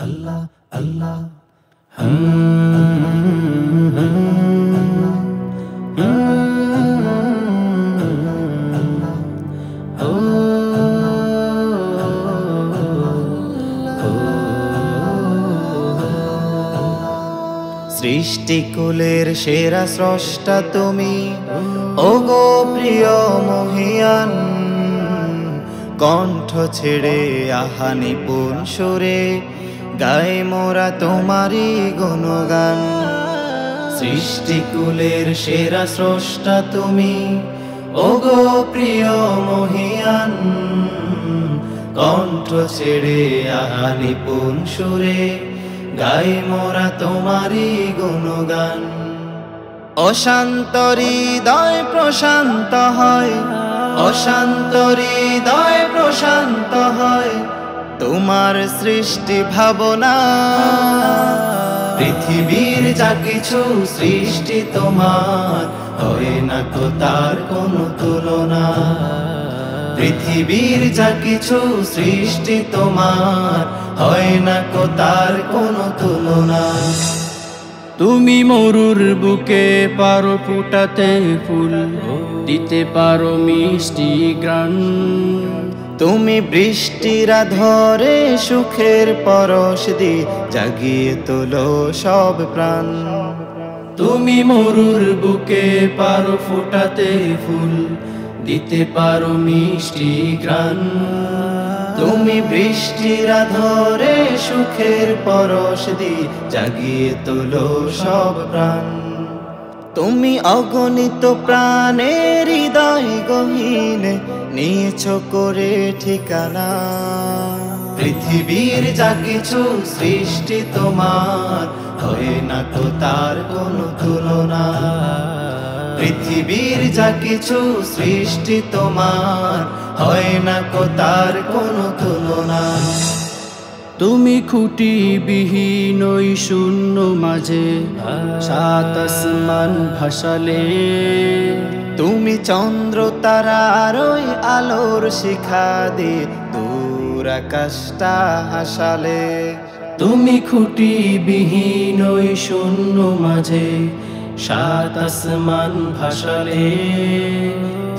আল্লাহ আল্লাহ সৃষ্টিকুলের সেরা স্রষ্টা তুমি, ওগো প্রিয় মহিয়ান। কণ্ঠ ছেড়ে আহা নিপুণ সুরে গাই মোরা তোমারই গুণগান। সৃষ্টিকুলের সেরা স্রষ্টা তুমি, ওগো প্রিয় মহিয়ান। কণ্ঠ ছেড়ে আহা নিপুণ সুরে গাই মোরা তোমারই গুণগান। অশান্ত হৃদয় প্রশান্ত হয়, অশান্ত হৃদয় প্রশান্ত হয় তোমার সৃষ্টি ভাবনা। পৃথিবীর যা কিছু সৃষ্টি তোমার, হয় না তো তার কোনো তুলনা। পৃথিবীর যা কিছু সৃষ্টি তোমার, হয় না কো তার কোনো তুলনা। তুমি মরুর বুকে পারো ফুটাতে ফুল, দিতে পারো মিষ্টি গান। তুমি বৃষ্টির ধরে সুখের পরশ দি জাগিয়ে তোলো সব প্রাণ। তুমি মরুর বুকে পারো ফুটাতে ফুল, দিতে পারো মিষ্টি গান। তুমি বৃষ্টির ধরে সুখের পরশ দি জাগিয়ে তোলো সব প্রাণ। তুমি অগণিত প্রাণের হৃদয় গহীনে নিয়েছ করে ঠিকানা। পৃথিবীর যা কিছু সৃষ্টি তোমার, হয় না তো তার কোনো তুলনা। পৃথিবীর যা কিছু সৃষ্টি তোমার, হয় না কো তার কোনো তুলনা। তুমি খুঁটি বিহীন ওই শূন্য মাঝে সাত আসমান ভাসালে। তুমি চন্দ্র তারার ওই আলোর শিখা দিয়ে দূর আকাশটা হাসালে। তুমি খুঁটি বিহীন ওই শূন্য মাঝে সাত আসমান ভাসালে।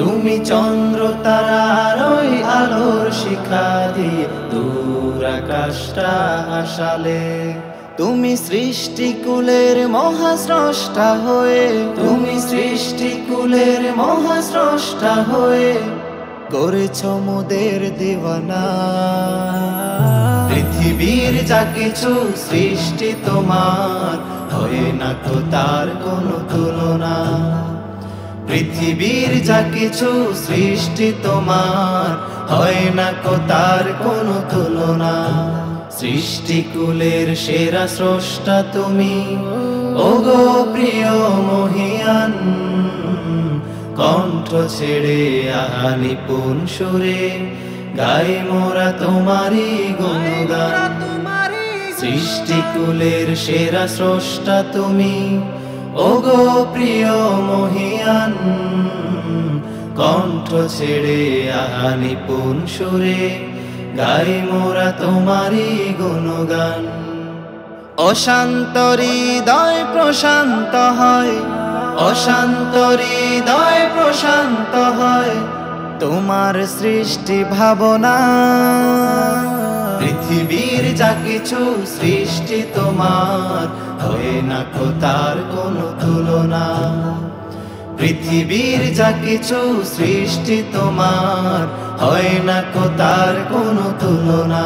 তুমি চন্দ্র তারার ওই আলোর শিখা দিয়ে দূর আকাশটা হাসালে। তুমি সৃষ্টিকুলের মহাস্রষ্টা হয়ে, তুমি সৃষ্টিকুলের মহাস্রষ্টা হয়ে করেছ মোদের দিওয়ানা। পৃথিবীর যা কিছু সৃষ্টি তোমার, হয় না তো তার কোনো তুলনা। পৃথিবীর যা কিছু সৃষ্টি তোমার, হয় না কো তার কোনো তুলনা। সৃষ্টিকুলের সেরা স্রষ্টা তুমি, ওগো প্রিয় মহিয়ান। কণ্ঠ ছেড়ে আহা নিপুণ সুরে গাই মোরা তোমারই গুণগান। সৃষ্টিকুলের সেরা স্রষ্টা তুমি, ওগো প্রিয় মহিয়ান। কণ্ঠ ছেড়ে আহা নিপুণ সুরে গাই মোরা তোমারই গুণগান। অশান্ত হৃদয় প্রশান্ত হয়, অশান্ত হৃদয় প্রশান্ত হয় তোমার সৃষ্টি ভাবনা। পৃথিবীর যা কিছু সৃষ্টি তোমার, হয় না কো তার কোনো তুলনা। পৃথিবীর যা কিছু সৃষ্টি তোমার, হয় না কো তার কোনো তুলনা।